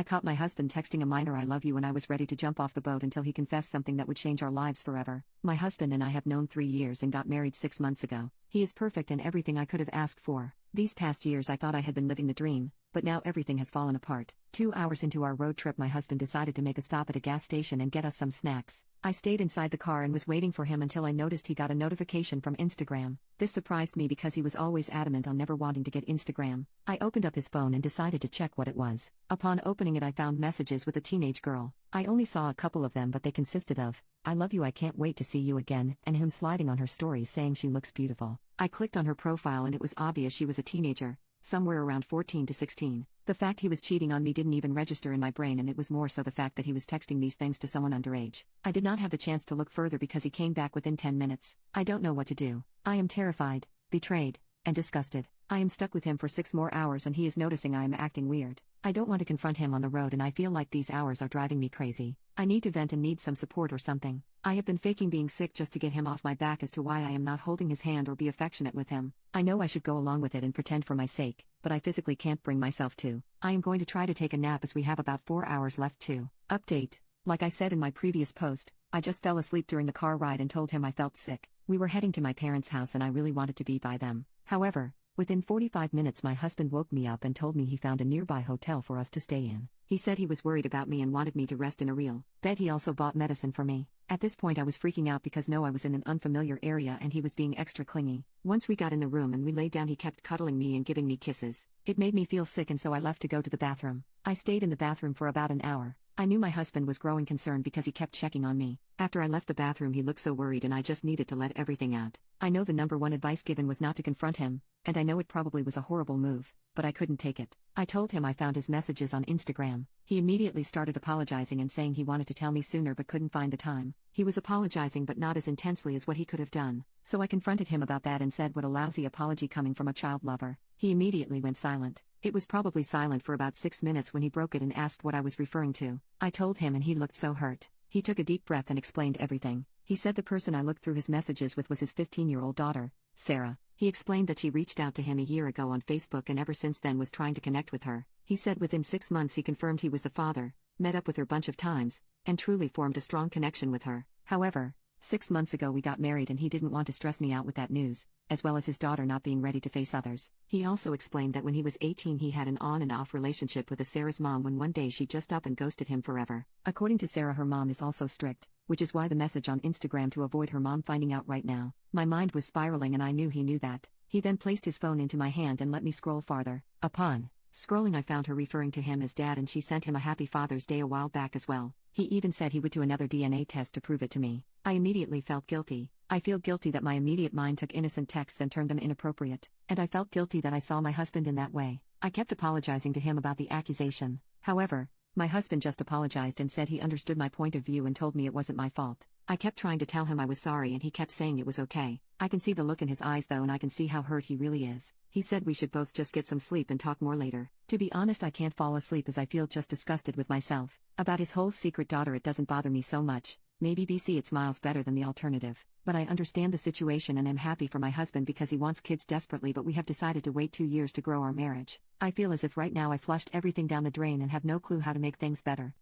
I caught my husband texting a minor "I love you" and I was ready to jump off the boat until he confessed something that would change our lives forever. My husband and I have known 3 years and got married 6 months ago. He is perfect and everything I could have asked for. These past years I thought I had been living the dream, but now everything has fallen apart. 2 hours into our road trip, my husband decided to make a stop at a gas station and get us some snacks. I stayed inside the car and was waiting for him until I noticed he got a notification from Instagram. This surprised me because he was always adamant on never wanting to get Instagram. I opened up his phone and decided to check what it was. Upon opening it, I found messages with a teenage girl. I only saw a couple of them, but they consisted of "I love you, I can't wait to see you again," and him sliding on her stories saying she looks beautiful. I clicked on her profile and it was obvious she was a teenager, somewhere around 14 to 16. The fact he was cheating on me didn't even register in my brain, and it was more so the fact that he was texting these things to someone underage. I did not have the chance to look further because he came back within 10 minutes. I don't know what to do. I am terrified, betrayed, and disgusted. I am stuck with him for 6 more hours and he is noticing I am acting weird. I don't want to confront him on the road and I feel like these hours are driving me crazy. I need to vent and need some support or something. I have been faking being sick just to get him off my back as to why I am not holding his hand or be affectionate with him. I know I should go along with it and pretend for my sake, but I physically can't bring myself to. I am going to try to take a nap as we have about 4 hours left too. Update. Like I said in my previous post, I just fell asleep during the car ride and told him I felt sick. We were heading to my parents' house and I really wanted to be by them. However, within 45 minutes my husband woke me up and told me he found a nearby hotel for us to stay in. He said he was worried about me and wanted me to rest in a real bed. He also bought medicine for me. At this point I was freaking out because no, I was in an unfamiliar area and he was being extra clingy. Once we got in the room and we lay down, he kept cuddling me and giving me kisses. It made me feel sick and so I left to go to the bathroom. I stayed in the bathroom for about an hour. I knew my husband was growing concerned because he kept checking on me. After I left the bathroom he looked so worried and I just needed to let everything out. I know the number one advice given was not to confront him, and I know it probably was a horrible move, but I couldn't take it. I told him I found his messages on Instagram. He immediately started apologizing and saying he wanted to tell me sooner but couldn't find the time. He was apologizing but not as intensely as what he could have done, so I confronted him about that and said, "What a lousy apology coming from a child lover." He immediately went silent. It was probably silent for about 6 minutes when he broke it and asked what I was referring to. I told him and he looked so hurt. He took a deep breath and explained everything. He said the person I looked through his messages with was his 15-year-old daughter, Sarah. He explained that she reached out to him a year ago on Facebook and ever since then was trying to connect with her. He said within 6 months he confirmed he was the father, met up with her a bunch of times, and truly formed a strong connection with her. However, 6 months ago we got married and he didn't want to stress me out with that news, as well as his daughter not being ready to face others. He also explained that when he was 18 he had an on and off relationship with Sarah's mom when one day she just up and ghosted him forever. According to Sarah, her mom is also strict, which is why the message on Instagram to avoid her mom finding out right now. My mind was spiraling and I knew he knew that. He then placed his phone into my hand and let me scroll farther. Upon scrolling I found her referring to him as dad and she sent him a happy Father's Day a while back as well. He even said he would do another DNA test to prove it to me. I immediately felt guilty. I feel guilty that my immediate mind took innocent texts and turned them inappropriate, and I felt guilty that I saw my husband in that way. I kept apologizing to him about the accusation. However, my husband just apologized and said he understood my point of view and told me it wasn't my fault. I kept trying to tell him I was sorry and he kept saying it was okay. I can see the look in his eyes though and I can see how hurt he really is. He said we should both just get some sleep and talk more later. To be honest, I can't fall asleep as I feel just disgusted with myself. About his whole secret daughter, it doesn't bother me so much. Maybe BC it's miles better than the alternative. But I understand the situation and am happy for my husband because he wants kids desperately, but we have decided to wait 2 years to grow our marriage. I feel as if right now I flushed everything down the drain and have no clue how to make things better.